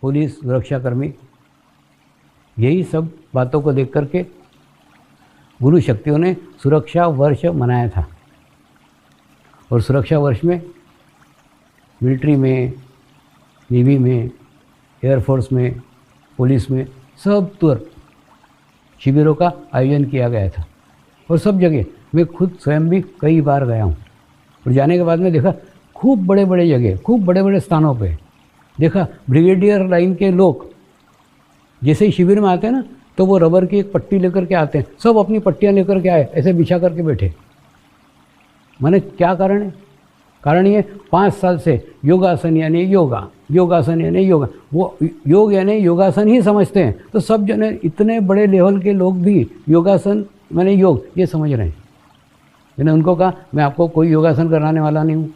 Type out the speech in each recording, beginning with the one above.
Police सुरक्षाकर्मी, यही सब बातों को देख करके गुरु शक्तियों ने सुरक्षा वर्ष मनाया था। और सुरक्षा वर्ष में मिलिट्री में, नेवी में, एयरफोर्स में, पुलिस में सब तरह शिविरों का आयोजन किया गया था। और सब जगह मैं खुद स्वयं भी कई बार गया हूँ। और जाने के बाद में देखा खूब बड़े बड़े जगह, खूब बड़े बड़े स्थानों पे देखा ब्रिगेडियर लाइन के लोग जैसे ही शिविर में आते हैं ना, तो वो रबर की एक पट्टी लेकर के आते हैं, सब अपनी पट्टियाँ लेकर के आए, ऐसे बिछा करके बैठे। माने क्या कारण है? कारण ये 5 साल से योगासन यानी योगा, योगासन यानी योगा, वो योग यानी योगासन ही समझते हैं। तो सब जने इतने बड़े लेवल के लोग भी योगासन माने योग ये समझ रहे हैं। मैंने उनको कहा मैं आपको कोई योगासन कराने वाला नहीं हूँ,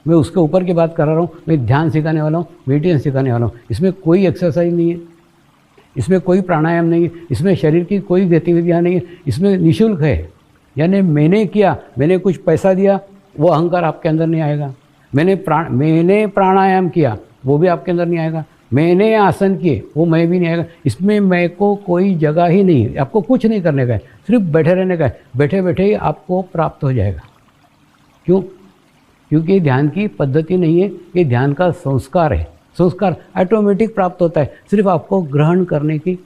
मैं उसके ऊपर की बात कर रहा हूँ, मैं ध्यान सिखाने वाला हूँ, मेडिटेशन सिखाने वाला हूँ। इसमें कोई एक्सरसाइज नहीं है, इसमें कोई प्राणायाम नहीं है, इसमें शरीर की कोई गतिविधियाँ नहीं है, इसमें निःशुल्क है। यानी मैंने किया, मैंने कुछ पैसा दिया, वो अहंकार आपके अंदर नहीं आएगा। मैंने प्राणायाम किया, वो भी आपके अंदर नहीं आएगा। मैंने आसन किए, वो मैं भी नहीं आएगा। इसमें मैं को कोई जगह ही नहीं है, आपको कुछ नहीं करने का है, सिर्फ बैठे रहने का है। बैठे बैठे ही आपको प्राप्त हो जाएगा। क्यों? क्योंकि ध्यान की पद्धति नहीं है, ये ध्यान का संस्कार है। संस्कार ऑटोमेटिक प्राप्त होता है, सिर्फ आपको ग्रहण करने की,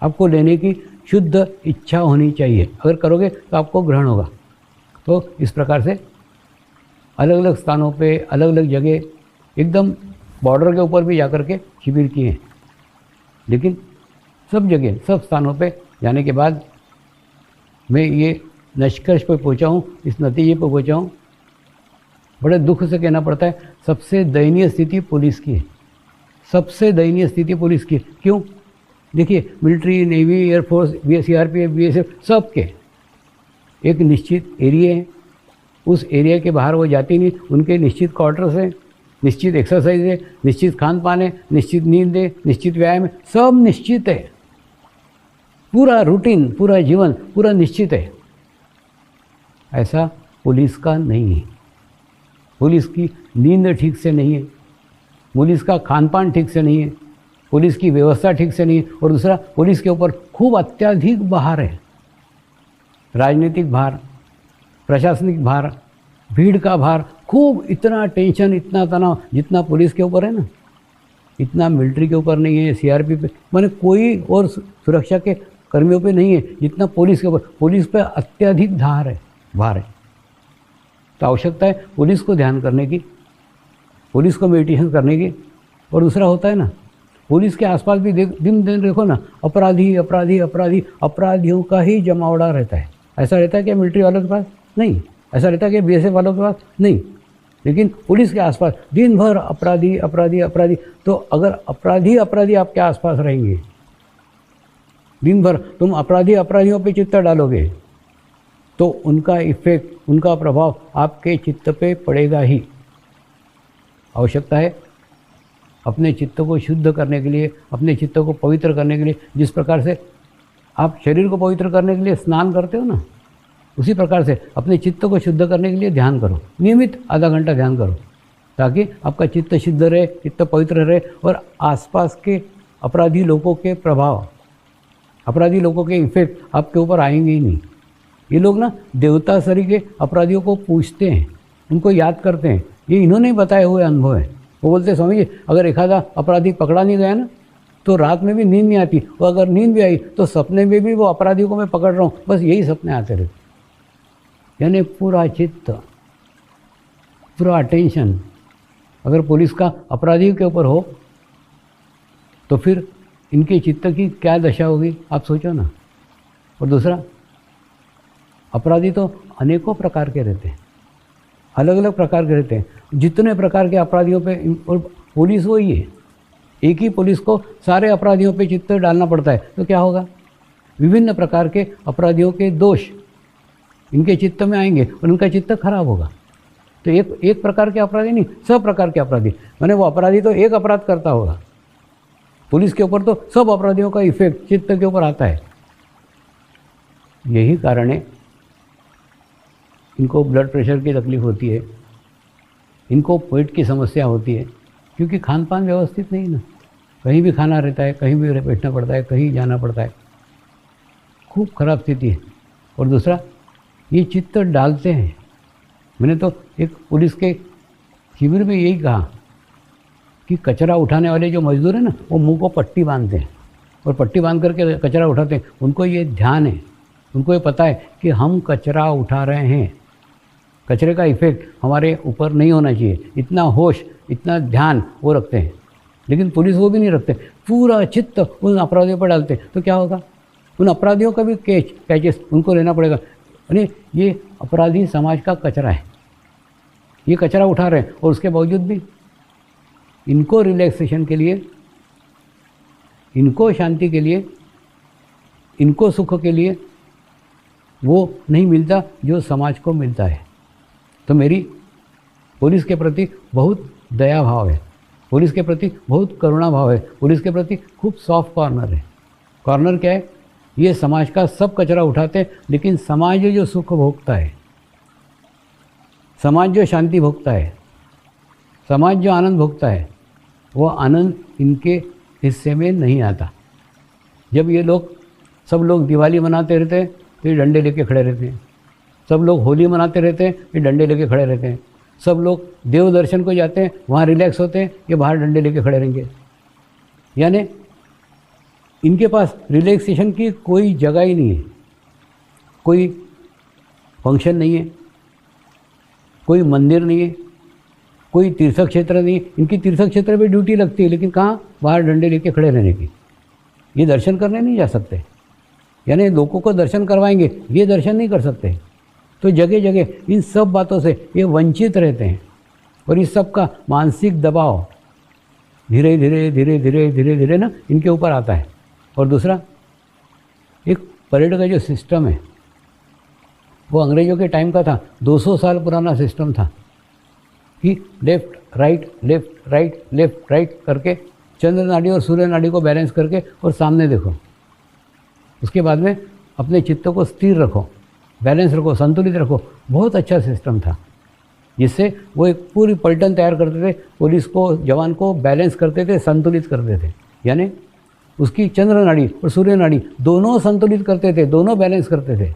आपको लेने की शुद्ध इच्छा होनी चाहिए। अगर करोगे तो आपको ग्रहण होगा। तो इस प्रकार से अलग अलग स्थानों पे, अलग अलग जगह, एकदम बॉर्डर के ऊपर भी जाकर के शिविर किए हैं। लेकिन सब जगह, सब स्थानों पे जाने के बाद मैं ये निष्कर्ष पर पहुंचा हूँ, इस नतीजे पर पहुंचा हूँ, बड़े दुख से कहना पड़ता है, सबसे दयनीय स्थिति पुलिस की है। सबसे दयनीय स्थिति पुलिस की। क्यों? देखिए, military, navy, air force, CRPF, BSF, सबके एक निश्चित एरिया है, उस एरिया के बाहर वो जाती नहीं। उनके निश्चित क्वार्टर्स हैं, निश्चित एक्सरसाइज है, निश्चित खान पान है, निश्चित नींद है, निश्चित व्यायाम है, सब निश्चित है। पूरा रूटीन, पूरा जीवन पूरा निश्चित है। ऐसा पुलिस का नहीं है। पुलिस की नींद ठीक से नहीं है, पुलिस का खान पान ठीक से नहीं है, पुलिस की व्यवस्था ठीक से नहीं है। और दूसरा, पुलिस के ऊपर खूब अत्यधिक भार है, राजनीतिक भार, प्रशासनिक भार, भीड़ का भार, खूब इतना टेंशन, इतना तनाव जितना पुलिस के ऊपर है ना, इतना मिलिट्री के ऊपर नहीं है, सीआरपी पे, माने कोई और सुरक्षा के कर्मियों पे नहीं है जितना पुलिस के ऊपर। पुलिस पे अत्यधिक भार है। तो आवश्यकता है पुलिस को ध्यान करने की, पुलिस को मेडिटेशन करने की। और दूसरा होता है ना, पुलिस के आसपास भी दिन देखो ना, अपराधियों का ही जमावड़ा रहता है। ऐसा रहता है कि मिलिट्री वालों के पास नहीं, ऐसा रहता है कि बीएसएफ वालों के पास नहीं, लेकिन पुलिस के आसपास दिन भर अपराधी। तो अगर अपराधी आपके आसपास रहेंगे दिन भर, तुम अपराधियों पे चित्त डालोगे तो उनका इफेक्ट, उनका प्रभाव आपके चित्त पे पड़ेगा ही। आवश्यकता है अपने चित्त को शुद्ध करने के लिए, अपने चित्त को पवित्र करने के लिए, जिस प्रकार से आप शरीर को पवित्र करने के लिए स्नान करते हो ना, उसी प्रकार से अपने चित्त को शुद्ध करने के लिए ध्यान करो। नियमित आधा घंटा ध्यान करो, ताकि आपका चित्त शुद्ध रहे, चित्त पवित्र रहे और आसपास के अपराधी लोगों के प्रभाव, अपराधी लोगों के इफेक्ट आपके ऊपर आएंगे ही नहीं। ये लोग ना देवता सरी के अपराधियों को पूछते हैं, उनको याद करते हैं। ये इन्होंने बताए हुए अनुभव है। वो बोलते हैं, स्वामी जी, अगर एक आधा अपराधी पकड़ा नहीं गया ना, तो रात में भी नींद नहीं आती, और अगर नींद भी आई तो सपने में भी वो अपराधियों को मैं पकड़ रहा हूँ, बस यही सपने आते रहते। यानी पूरा चित्त, पूरा अटेंशन अगर पुलिस का अपराधियों के ऊपर हो तो फिर इनके चित्त की क्या दशा होगी, आप सोचो ना। और दूसरा, अपराधी तो अनेकों प्रकार के रहते हैं, अलग अलग प्रकार के रहते हैं। जितने प्रकार के अपराधियों पे, और पुलिस वही है, एक ही पुलिस को सारे अपराधियों पे चित्त डालना पड़ता है, तो क्या होगा? विभिन्न प्रकार के अपराधियों के दोष इनके चित्त में आएंगे और उनका चित्त खराब होगा। तो एक प्रकार के अपराधी नहीं, सब प्रकार के अपराधी। माने वो अपराधी तो एक अपराध करता होगा, पुलिस के ऊपर तो सब अपराधियों का इफेक्ट चित्त के ऊपर आता है। यही कारण है इनको ब्लड प्रेशर की तकलीफ होती है, इनको पेट की समस्या होती है क्योंकि खान पान व्यवस्थित नहीं ना, कहीं भी खाना रहता है, कहीं भी बैठना पड़ता है, कहीं जाना पड़ता है, खूब खराब स्थिति है। और दूसरा, ये चित्त डालते हैं। मैंने तो एक पुलिस के शिविर में यही कहा कि कचरा उठाने वाले जो मजदूर हैं ना, वो मुंह को पट्टी बांधते हैं और पट्टी बांध करके कचरा उठाते हैं। उनको ये ध्यान है, उनको ये पता है कि हम कचरा उठा रहे हैं, कचरे का इफेक्ट हमारे ऊपर नहीं होना चाहिए, इतना होश, इतना ध्यान वो रखते हैं। लेकिन पुलिस वो भी नहीं रखते, पूरा चित्त उन अपराधियों पर डालते हैं। तो क्या होगा, उन अपराधियों का भी कैचेस उनको लेना पड़ेगा। यानी ये अपराधी समाज का कचरा है, ये कचरा उठा रहे हैं और उसके बावजूद भी इनको रिलैक्सेशन के लिए, इनको शांति के लिए, इनको सुख के लिए वो नहीं मिलता जो समाज को मिलता है। तो मेरी पुलिस के प्रति बहुत दया भाव है, पुलिस के प्रति बहुत करुणा भाव है, पुलिस के प्रति खूब सॉफ्ट कॉर्नर है। कॉर्नर क्या है, ये समाज का सब कचरा उठाते हैं, लेकिन समाज जो सुख भोगता है, समाज जो शांति भोगता है, समाज जो आनंद भोगता है, वो आनंद इनके हिस्से में नहीं आता। जब ये लोग, सब लोग दिवाली मनाते रहते हैं तो ये डंडे लेके खड़े रहते हैं, सब लोग होली मनाते रहते हैं, ये डंडे लेके खड़े रहते हैं, सब लोग देव दर्शन को जाते हैं, वहाँ रिलैक्स होते हैं, ये बाहर डंडे लेके खड़े रहेंगे। यानी इनके पास रिलैक्सेशन की कोई जगह ही नहीं है, कोई फंक्शन नहीं है, कोई मंदिर नहीं है, कोई तीर्थ क्षेत्र नहीं है। इनकी तीर्थ क्षेत्र पे ड्यूटी लगती है, लेकिन कहाँ, बाहर डंडे लेके खड़े रहने की। ये दर्शन करने नहीं जा सकते, यानी लोगों को दर्शन करवाएंगे, ये दर्शन नहीं कर सकते। तो जगह जगह इन सब बातों से ये वंचित रहते हैं और इस सब का मानसिक दबाव धीरे धीरे धीरे धीरे धीरे धीरे ना इनके ऊपर आता है। और दूसरा, एक परेड का जो सिस्टम है वो अंग्रेज़ों के टाइम का था, 200 साल पुराना सिस्टम था कि left right left right left right करके चंद्र नाड़ी और सूर्य नाड़ी को बैलेंस करके और सामने देखो। उसके बाद में अपने चित्त को स्थिर रखो, बैलेंस रखो, संतुलित रखो। बहुत अच्छा सिस्टम था, जिससे वो एक पूरी पलटन तैयार करते थे, पुलिस को, जवान को बैलेंस करते थे, संतुलित करते थे। यानी उसकी चंद्र नाड़ी और सूर्य नाड़ी दोनों संतुलित करते थे, दोनों बैलेंस करते थे।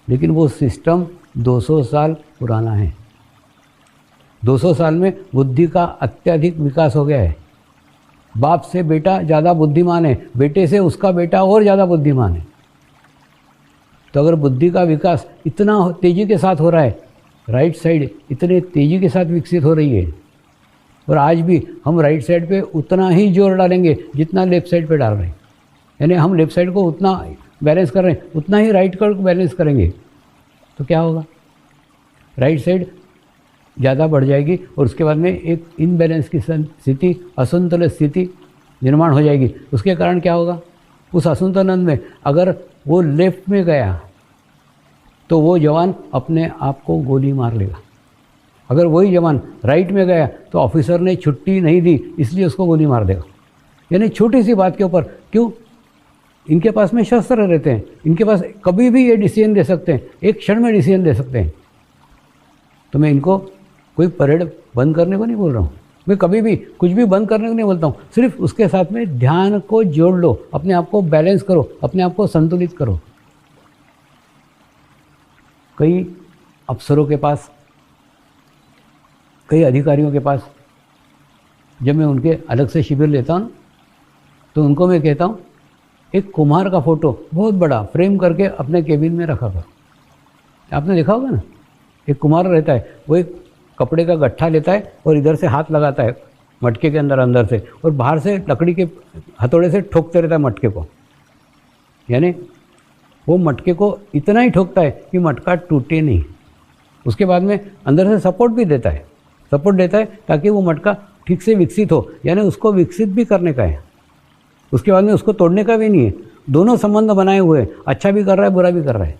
लेकिन वो सिस्टम 200 साल पुराना है। 200 साल में बुद्धि का अत्यधिक विकास हो गया है। बाप से बेटा ज़्यादा बुद्धिमान है, बेटे से उसका बेटा और ज़्यादा बुद्धिमान है। तो अगर बुद्धि का विकास इतना तेज़ी के साथ हो रहा है, राइट साइड इतने तेज़ी के साथ विकसित हो रही है, और आज भी हम राइट साइड पे उतना ही जोर डालेंगे जितना लेफ़्ट साइड पे डाल रहे हैं। यानी हम लेफ़्ट साइड को उतना बैलेंस कर रहे हैं, उतना ही राइट को बैलेंस करेंगे, तो क्या होगा, राइट साइड ज़्यादा बढ़ जाएगी और उसके बाद में एक इनबैलेंस की स्थिति, असंतुलित स्थिति निर्माण हो जाएगी। उसके कारण क्या होगा, उस असंतुलन में अगर वो लेफ्ट में गया तो वो जवान अपने आप को गोली मार लेगा। अगर वही जवान राइट में गया तो ऑफिसर ने छुट्टी नहीं दी इसलिए उसको गोली मार देगा। यानी छोटी सी बात के ऊपर, क्यों, इनके पास में शस्त्र रहते हैं, इनके पास कभी भी ये डिसीजन दे सकते हैं, एक क्षण में डिसीजन दे सकते हैं। तो मैं इनको कोई परेड बंद करने को नहीं बोल रहा हूँ, मैं कभी भी कुछ भी बंद करने को नहीं बोलता हूँ, सिर्फ उसके साथ में ध्यान को जोड़ लो, अपने आप को बैलेंस करो, अपने आप को संतुलित करो। कई अफसरों के पास, कई अधिकारियों के पास जब मैं उनके अलग से शिविर लेता हूँ तो उनको मैं कहता हूँ, एक कुम्हार का फ़ोटो बहुत बड़ा फ्रेम करके अपने केबिन में रखा करो। आपने देखा होगा ना, एक कुम्हार रहता है, वो एक कपड़े का गट्ठा लेता है और इधर से हाथ लगाता है मटके के अंदर से, और बाहर से लकड़ी के हथौड़े से ठोकते रहता है मटके को। यानी वो मटके को इतना ही ठोकता है कि मटका टूटे नहीं। उसके बाद में अंदर से सपोर्ट भी देता है, सपोर्ट देता है ताकि वो मटका ठीक से विकसित हो, यानी उसको विकसित भी करने का है, उसके बाद में उसको तोड़ने का भी नहीं है। दोनों संबंध बनाए हुए हैं, अच्छा भी कर रहा है, बुरा भी कर रहा है।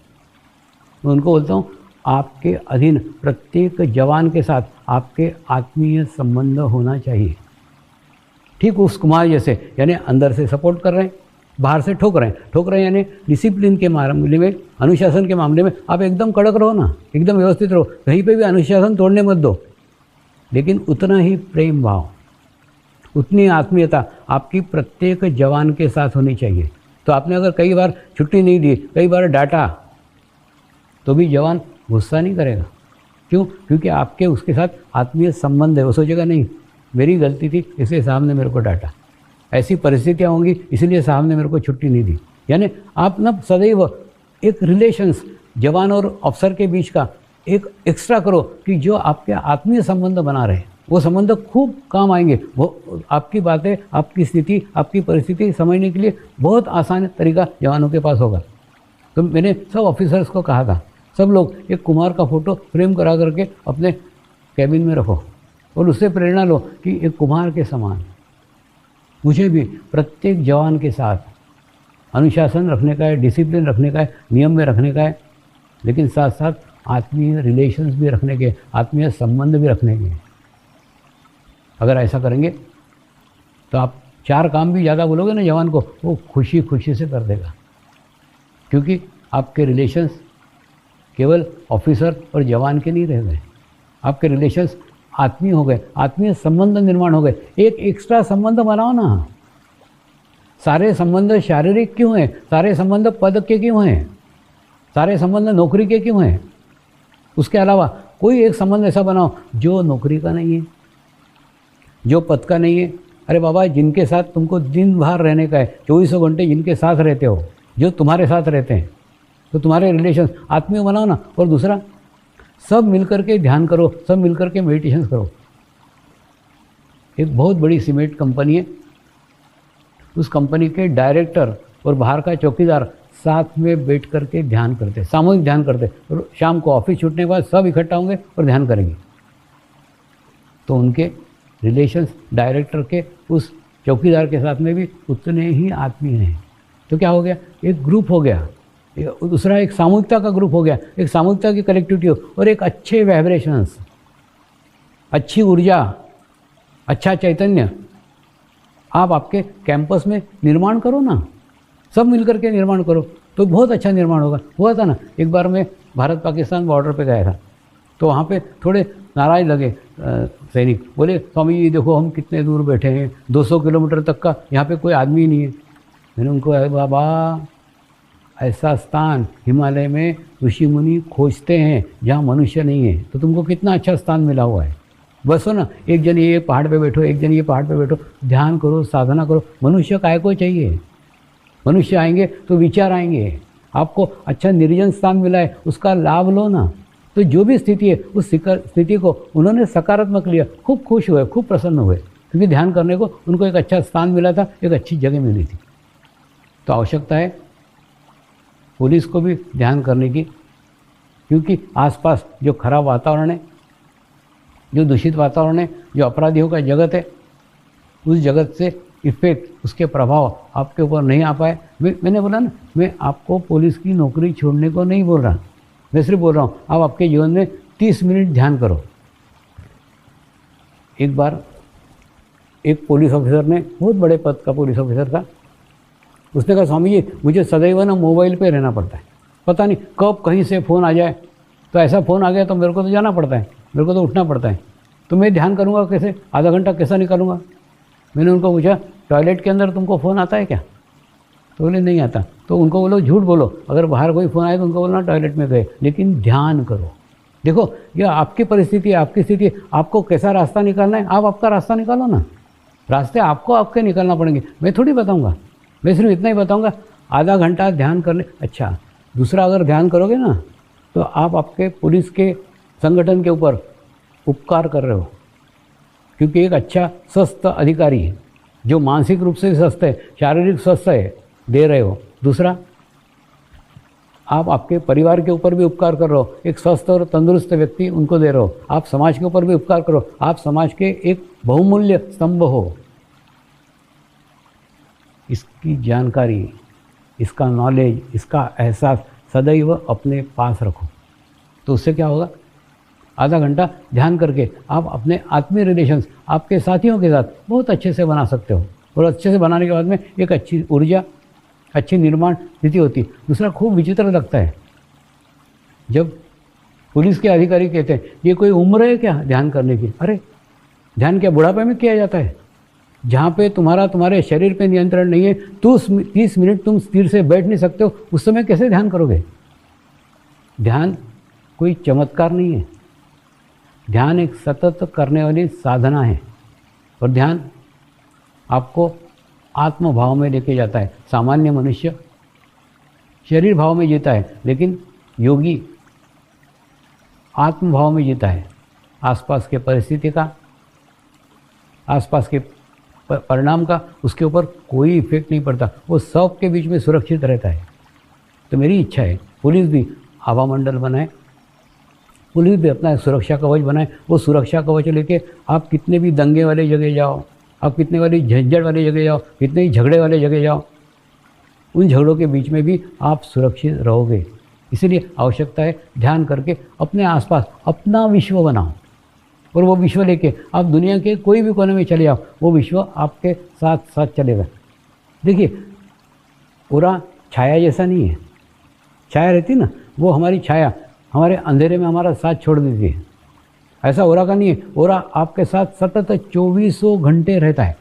मैं उनको बोलता हूँ, आपके अधीन प्रत्येक जवान के साथ आपके आत्मीय संबंध होना चाहिए, ठीक उस कुमार जैसे, यानी अंदर से सपोर्ट कर रहे हैं, बाहर से ठोक रहे हैं यानी डिसिप्लिन के मामले में, अनुशासन के मामले में आप एकदम कड़क रहो ना, एकदम व्यवस्थित रहो, कहीं पे भी अनुशासन तोड़ने मत दो। लेकिन उतना ही प्रेम भाव, उतनी आत्मीयता आपकी प्रत्येक जवान के साथ होनी चाहिए। तो आपने अगर कई बार छुट्टी नहीं दी, कई बार डांटा, तो भी जवान गुस्सा नहीं करेगा। क्यों? क्योंकि आपके उसके साथ आत्मीय संबंध है। वो सोचेगा नहीं मेरी गलती थी इसलिए साहब ने मेरे को डांटा, ऐसी परिस्थितियाँ होंगी इसलिए साहब ने मेरे को छुट्टी नहीं दी। यानी आप ना सदैव एक रिलेशंस जवान और अफसर के बीच का एक एक्स्ट्रा करो कि जो आपके आत्मीय संबंध बना रहे, वो संबंध खूब काम आएंगे। वो आपकी बातें, आपकी स्थिति, आपकी परिस्थिति समझने के लिए बहुत आसान तरीका जवानों के पास होगा। तो मैंने सब ऑफिसर्स को कहा था, सब लोग एक कुमार का फ़ोटो फ्रेम करा करके अपने कैबिन में रखो और उससे प्रेरणा लो कि एक कुमार के समान मुझे भी प्रत्येक जवान के साथ अनुशासन रखने का है, डिसिप्लिन रखने का है, नियम में रखने का है, लेकिन साथ साथ आत्मीय रिलेशंस भी रखने के, आत्मीय संबंध भी रखने के। अगर ऐसा करेंगे तो आप 4 काम भी ज़्यादा बोलोगे ना जवान को, वो खुशी खुशी से कर देगा। क्योंकि आपके रिलेशंस केवल ऑफिसर और जवान के नहीं रह गए, आपके रिलेशंस आत्मीय हो गए, आत्मीय संबंध निर्माण हो गए। एक एक्स्ट्रा संबंध बनाओ ना। सारे संबंध शारीरिक क्यों हैं? सारे संबंध पद के क्यों हैं? सारे संबंध नौकरी के क्यों हैं? उसके अलावा कोई एक संबंध ऐसा बनाओ जो नौकरी का नहीं है, जो पद का नहीं है। अरे बाबा, जिनके साथ तुमको दिन भर रहने का है, 24 घंटे जिनके साथ रहते हो, जो तुम्हारे साथ रहते हैं, तो तुम्हारे रिलेशन आत्मीय बनाओ ना। और दूसरा, सब मिलकर के ध्यान करो, सब मिलकर के मेडिटेशन करो। एक बहुत बड़ी सीमेंट कंपनी है, उस कंपनी के डायरेक्टर और बाहर का चौकीदार साथ में बैठ करके ध्यान करते, सामूहिक ध्यान करते, और शाम को ऑफिस छूटने के बाद सब इकट्ठा होंगे और ध्यान करेंगे। तो उनके रिलेशंस डायरेक्टर के उस चौकीदार के साथ में भी उतने ही आत्मीय हैं। तो क्या हो गया? एक ग्रुप हो गया, दूसरा एक सामूहिकता का ग्रुप हो गया, एक सामूहिकता की कलेक्टिविटी हो, और एक अच्छे वाइब्रेशंस, अच्छी ऊर्जा, अच्छा चैतन्य आप आपके कैंपस में निर्माण करो ना। सब मिलकर के निर्माण करो तो बहुत अच्छा निर्माण होगा। हुआ था ना, एक बार मैं भारत पाकिस्तान बॉर्डर पे गया था, तो वहाँ पे थोड़े नाराज़ लगे सैनिक। बोले स्वामी जी देखो हम कितने दूर बैठे हैं, 200 किलोमीटर तक का यहाँ पे कोई आदमी नहीं है। मैंने उनको, बाबा ऐसा स्थान हिमालय में ऋषि मुनि खोजते हैं जहाँ मनुष्य नहीं है, तो तुमको कितना अच्छा स्थान मिला हुआ है। बस हो ना, एक जन ये पहाड़ पे बैठो, एक जन ये पहाड़ पे बैठो, ध्यान करो, साधना करो। मनुष्य काय को चाहिए? मनुष्य आएंगे तो विचार आएंगे। आपको अच्छा निर्जन स्थान मिला है, उसका लाभ लो ना। तो जो भी स्थिति है, उस स्थिति को उन्होंने सकारात्मक लिया, खूब खुश हुए, खूब प्रसन्न हुए, क्योंकि ध्यान करने को उनको एक अच्छा स्थान मिला था, एक अच्छी जगह मिली थी। तो आवश्यकता है पुलिस को भी ध्यान करने की, क्योंकि आसपास जो खराब वातावरण है, जो दूषित वातावरण है, जो अपराधियों का जगत है, उस जगत से इफेक्ट, उसके प्रभाव आपके ऊपर नहीं आ पाए। मैंने बोला ना, मैं आपको पुलिस की नौकरी छोड़ने को नहीं बोल रहा, मैं सिर्फ बोल रहा हूँ आप आपके जीवन में 30 मिनट ध्यान करो। एक बार एक पुलिस ऑफिसर ने, बहुत बड़े पद का पुलिस ऑफिसर था, उसने कहा स्वामी जी मुझे सदैव ना मोबाइल पे रहना पड़ता है, पता नहीं कब कहीं से फ़ोन आ जाए, तो ऐसा फ़ोन आ गया तो मेरे को तो जाना पड़ता है, मेरे को तो उठना पड़ता है, तो मैं ध्यान करूँगा कैसे, आधा घंटा कैसा निकालूंगा। मैंने उनको पूछा टॉयलेट के अंदर तुमको फ़ोन आता है क्या? तो बोले नहीं आता। तो उनको बोलो झूठ बोलो, अगर बाहर कोई फ़ोन आए तो उनको बोलना टॉयलेट में गए, लेकिन ध्यान करो। देखो यह आपकी परिस्थिति है, आपकी स्थिति है, आपको कैसा रास्ता निकालना है, आप आपका रास्ता निकालो ना। रास्ते आपको आपके निकालना पड़ेंगे, मैं थोड़ी बताऊँगा, मैं सिर्फ इतना ही बताऊँगा आधा घंटा ध्यान करने। अच्छा, दूसरा अगर ध्यान करोगे ना तो आप आपके पुलिस के संगठन के ऊपर उपकार कर रहे हो, क्योंकि एक अच्छा स्वस्थ अधिकारी है जो मानसिक रूप से स्वस्थ है, शारीरिक स्वस्थ है, दे रहे हो। दूसरा, आप आपके परिवार के ऊपर भी उपकार कर रहे हो, एक स्वस्थ और तंदुरुस्त व्यक्ति उनको दे रहे हो। आप समाज के ऊपर भी उपकार करो, आप समाज के एक बहुमूल्य स्तंभ हो। इसकी जानकारी, इसका नॉलेज, इसका एहसास सदैव अपने पास रखो। तो उससे क्या होगा, आधा घंटा ध्यान करके आप अपने आत्मीय रिलेशंस आपके साथियों के साथ बहुत अच्छे से बना सकते हो, और अच्छे से बनाने के बाद में एक अच्छी ऊर्जा, अच्छी निर्माण स्थिति होती है। दूसरा खूब विचित्र लगता है जब पुलिस के अधिकारी कहते हैं ये कोई उम्र है क्या ध्यान करने की। अरे ध्यान क्या बुढ़ापे में किया जाता है? जहाँ पे तुम्हारे शरीर पे नियंत्रण नहीं है, 30 मिनट तुम स्थिर से बैठ नहीं सकते हो, उस समय कैसे ध्यान करोगे? ध्यान कोई चमत्कार नहीं है। ध्यान एक सतत करने वाली साधना है और ध्यान आपको आत्म भाव में लेके जाता है। सामान्य मनुष्य शरीर भाव में जीता है, लेकिन योगी आत्म भाव में जीता है। आसपास के परिस्थिति का, आसपास के परिणाम का उसके ऊपर कोई इफेक्ट नहीं पड़ता, वो सब के बीच में सुरक्षित रहता है। तो मेरी इच्छा है पुलिस भी आभा मंडल बनाए, पुलिस भी अपना सुरक्षा कवच बनाए। वो सुरक्षा कवच लेके आप कितने भी दंगे वाले जगह जाओ, आप कितने वाली झंझट वाली जगह जाओ, कितने ही झगड़े वाले जगह जाओ, उन झगड़ों के बीच में भी आप सुरक्षित रहोगे। इसीलिए आवश्यकता है ध्यान करके अपने आसपास अपना विश्व बनाओ और वो विश्व लेके आप दुनिया के कोई भी कोने में चले जाओ, वो विश्व आपके साथ साथ चलेगा। देखिए पूरा छाया जैसा नहीं है। छाया रहती ना, वो हमारी छाया हमारे अंधेरे में हमारा साथ छोड़ देती है। ऐसा ओरा का नहीं है। ओरा आपके साथ सतत 24 घंटे रहता है।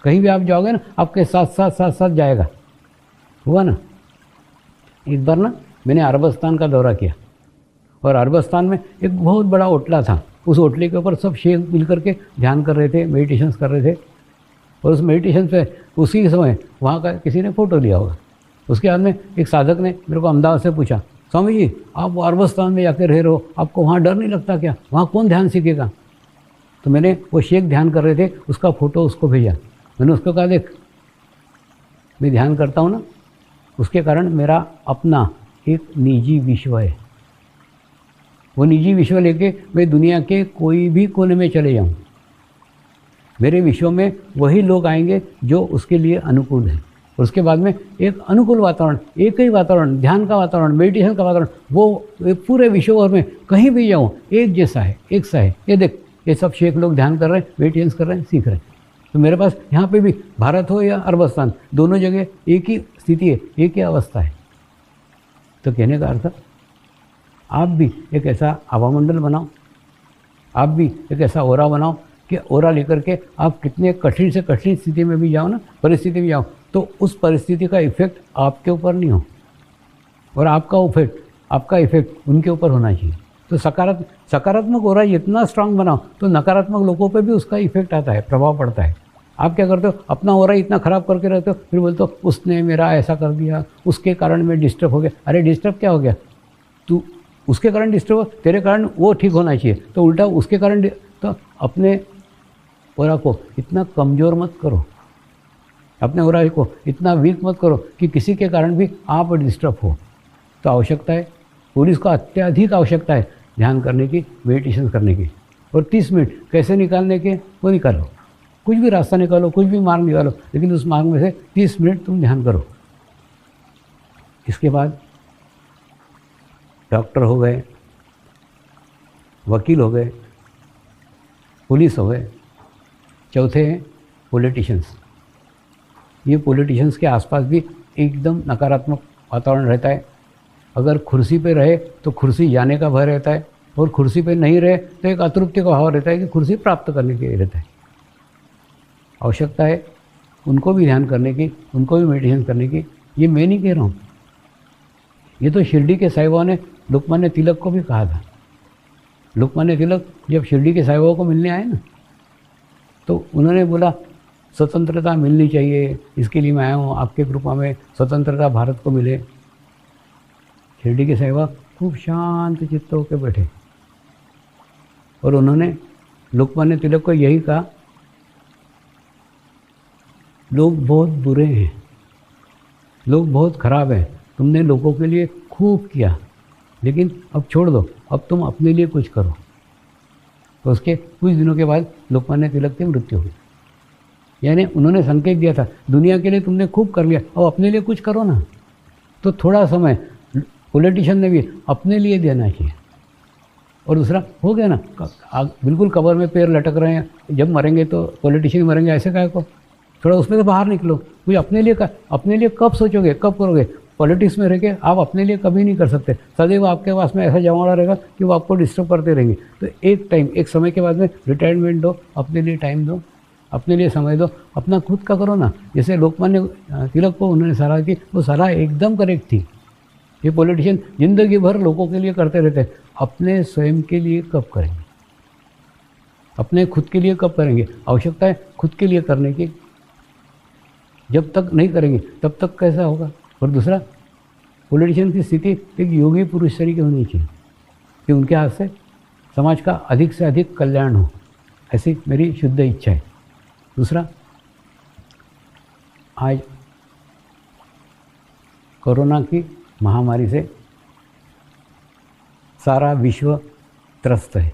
कहीं भी आप जाओगे ना, आपके साथ साथ जाएगा। हुआ ना, एक बार ना मैंने अरबस्तान का दौरा किया और अरबस्तान में एक बहुत बड़ा ओटला था। उस ओटले के ऊपर सब शेख मिल करके ध्यान कर रहे थे, मेडिटेशंस कर रहे थे। और उस मेडिटेशन पे उसी समय वहाँ का किसी ने फ़ोटो लिया होगा। उसके बाद में एक साधक ने मेरे को अहमदाबाद से पूछा, स्वामी जी आप अरबस्तान में जाकर रह रहे हो, आपको वहाँ डर नहीं लगता क्या? वहाँ कौन ध्यान सीखेगा? तो मैंने वो शेख ध्यान कर रहे थे, उसका फ़ोटो उसको भेजा। मैंने उसको कहा देख मैं ध्यान करता हूँ ना, उसके कारण मेरा अपना एक निजी विश्व है। वो निजी विश्व लेके मैं दुनिया के कोई भी कोने में चले जाऊँ, मेरे विश्व में वही लोग आएंगे जो उसके लिए अनुकूल है। और उसके बाद में एक अनुकूल वातावरण, एक ही वातावरण, ध्यान का वातावरण, मेडिटेशन का वातावरण, वो पूरे विश्व भर में कहीं भी जाऊँ एक जैसा है, एक सा है। ये देख ये सब शेख लोग ध्यान कर रहे हैं, मेडिटेशन कर रहे हैं, सीख रहे हैं। तो मेरे पास यहाँ पे भी भारत हो या अरबस्तान, दोनों जगह एक ही स्थिति है, एक ही अवस्था है। तो कहने का अर्थ आप भी एक ऐसा आभामंडल बनाओ, आप भी एक ऐसा ओरा बनाओ कि ओरा लेकर के आप कितने कठिन से कठिन स्थिति में भी जाओ ना, परिस्थिति में जाओ, तो उस परिस्थिति का इफेक्ट आपके ऊपर नहीं हो और आपका इफेक्ट उनके ऊपर होना चाहिए। तो सकारात्मक ओरा इतना स्ट्रांग बनाओ तो नकारात्मक लोगों पे भी उसका इफेक्ट आता है, प्रभाव पड़ता है। आप क्या करते हो, अपना ओरा इतना ख़राब करके रहते हो, फिर बोलते हो उसने मेरा ऐसा कर दिया, उसके कारण मैं डिस्टर्ब हो गया। अरे डिस्टर्ब क्या हो गया? तू उसके कारण डिस्टर्ब हो, तेरे कारण वो ठीक होना चाहिए, तो उल्टा उसके कारण। तो अपने ओरा को इतना कमज़ोर मत करो, अपने ओरा को इतना वीक मत करो कि किसी के कारण भी आप डिस्टर्ब हो। तो आवश्यकता है, पुलिस को अत्यधिक आवश्यकता है ध्यान करने की, मेडिटेशन करने की। और 30 मिनट कैसे निकालने के, वो निकालो, कुछ भी रास्ता निकालो, कुछ भी मार्ग निकालो, लेकिन उस मार्ग में से 30 मिनट तुम ध्यान करो। इसके बाद डॉक्टर हो गए, वकील हो गए, पुलिस हो गए, चौथे हैं पॉलिटिशियंस। ये पॉलिटिशियंस के आसपास भी एकदम नकारात्मक वातावरण रहता है। अगर कुर्सी पे रहे तो कुर्सी जाने का भय रहता है, और कुर्सी पे नहीं रहे तो एक अतृप्ति का भाव रहता है कि कुर्सी प्राप्त करने के लिए रहता है। आवश्यकता है उनको भी ध्यान करने की, उनको भी मेडिटेशन करने की। ये मैं नहीं कह रहा हूँ, ये तो शिरडी के साईं बाबा ने लोकमान्य तिलक को भी कहा था। लोकमान्य तिलक जब शिरडी के साईं बाबा को मिलने आए ना, तो उन्होंने बोला स्वतंत्रता मिलनी चाहिए, इसके लिए मैं आया हूँ, आपके कृपा में स्वतंत्रता भारत को मिले। शिरडी के साईं बाबा खूब शांत चित्त होकर बैठे और उन्होंने लोकमान्य तिलक को यही कहा, लोग बहुत बुरे हैं, लोग बहुत खराब हैं, तुमने लोगों के लिए खूब किया, लेकिन अब छोड़ दो, अब तुम अपने लिए कुछ करो। तो उसके कुछ दिनों के बाद लोकमान्य तिलक की मृत्यु हुई। यानी उन्होंने संकेत दिया था, दुनिया के लिए तुमने खूब कर लिया, अब अपने लिए कुछ करो ना। तो थोड़ा समय पॉलिटिशियन ने भी अपने लिए देना चाहिए। और दूसरा हो गया ना, बिल्कुल कब्र में पैर लटक रहे हैं, जब मरेंगे तो पॉलिटिशियन मरेंगे, ऐसे काहे को? थोड़ा उसमें से बाहर निकलो। कुछ अपने लिए कब सोचोगे, कब करोगे? पॉलिटिक्स में रह के आप अपने लिए कभी नहीं कर सकते। सदैव आपके पास में ऐसा जमाना रहेगा कि वो आपको डिस्टर्ब करते रहेंगे। तो एक समय के बाद में रिटायरमेंट दो, अपने लिए टाइम दो, अपने लिए समय दो, अपना खुद का करो ना। जैसे लोकमान्य तिलक को उन्होंने सलाह की, वो सलाह एकदम करेक्ट थी। ये पॉलिटिशियन जिंदगी भर लोगों के लिए करते रहते हैं, अपने स्वयं के लिए कब करेंगे? अपने खुद के लिए कब करेंगे? आवश्यकता है खुद के लिए करने की। जब तक नहीं करेंगे तब तक कैसा होगा? और दूसरा, पॉलिटिशियन की स्थिति एक योगी पुरुष तरीके होनी चाहिए कि उनके हाथ से समाज का अधिक से अधिक कल्याण हो, ऐसी मेरी शुद्ध इच्छा है। दूसरा, आज कोरोना की महामारी से सारा विश्व त्रस्त है।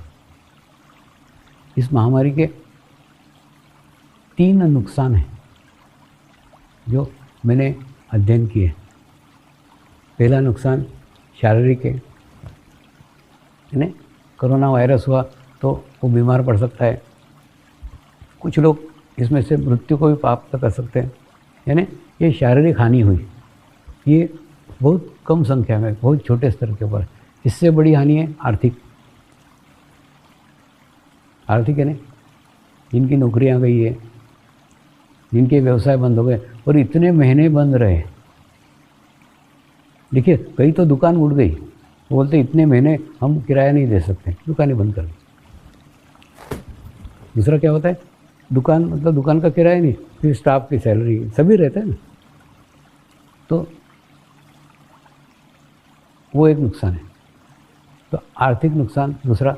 इस महामारी के 3 नुकसान हैं जो मैंने अध्ययन किए। पहला नुकसान शारीरिक है, यानी कोरोना वायरस हुआ तो वो बीमार पड़ सकता है। कुछ लोग इसमें से मृत्यु को भी प्राप्त कर सकते हैं, यानी ये शारीरिक हानि हुई। ये बहुत कम संख्या में, बहुत छोटे स्तर के ऊपर। इससे बड़ी हानि है आर्थिक यानी जिनकी नौकरियां गई है, जिनके व्यवसाय बंद हो गए और इतने महीने बंद रहे। देखिए, कई तो दुकान उड़ गई, बोलते इतने महीने हम किराया नहीं दे सकते, दुकानें बंद कर दी। दूसरा क्या होता है, दुकान मतलब दुकान का किराया नहीं, फिर स्टाफ की सैलरी सभी रहते हैं ना, तो वो एक नुकसान है। तो आर्थिक नुकसान दूसरा,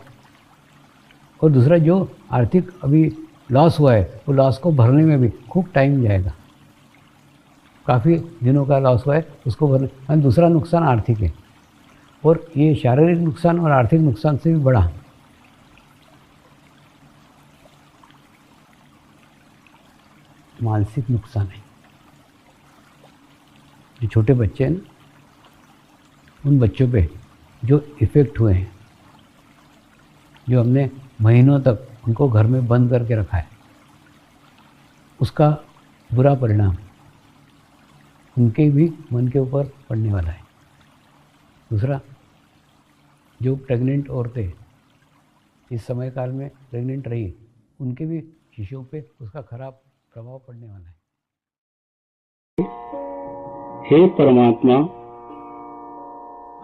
और दूसरा जो आर्थिक अभी लॉस हुआ है, वो लॉस को भरने में भी खूब टाइम जाएगा। काफ़ी दिनों का लॉस हुआ है, उसको भरने, और दूसरा नुकसान आर्थिक है। और ये शारीरिक नुकसान और आर्थिक नुकसान से भी बड़ा मानसिक नुकसान है। जो छोटे बच्चे हैं ना, उन बच्चों पे जो इफ़ेक्ट हुए हैं, जो हमने महीनों तक उनको घर में बंद करके रखा है, उसका बुरा परिणाम उनके भी मन के ऊपर पड़ने वाला है। दूसरा, जो प्रेग्नेंट औरतें इस समय काल में प्रेग्नेंट रही, उनके भी शिशुओं पे उसका खराब प्रभाव पड़ने वाला है। हे परमात्मा,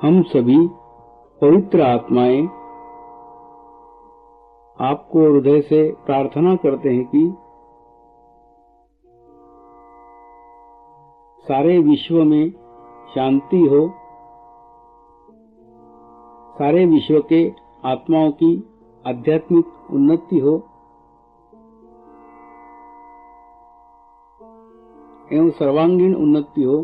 हम सभी पवित्र आत्माएं आपको हृदय से प्रार्थना करते हैं कि सारे विश्व में शांति हो, सारे विश्व के आत्माओं की आध्यात्मिक उन्नति हो एवं सर्वांगीण उन्नति हो।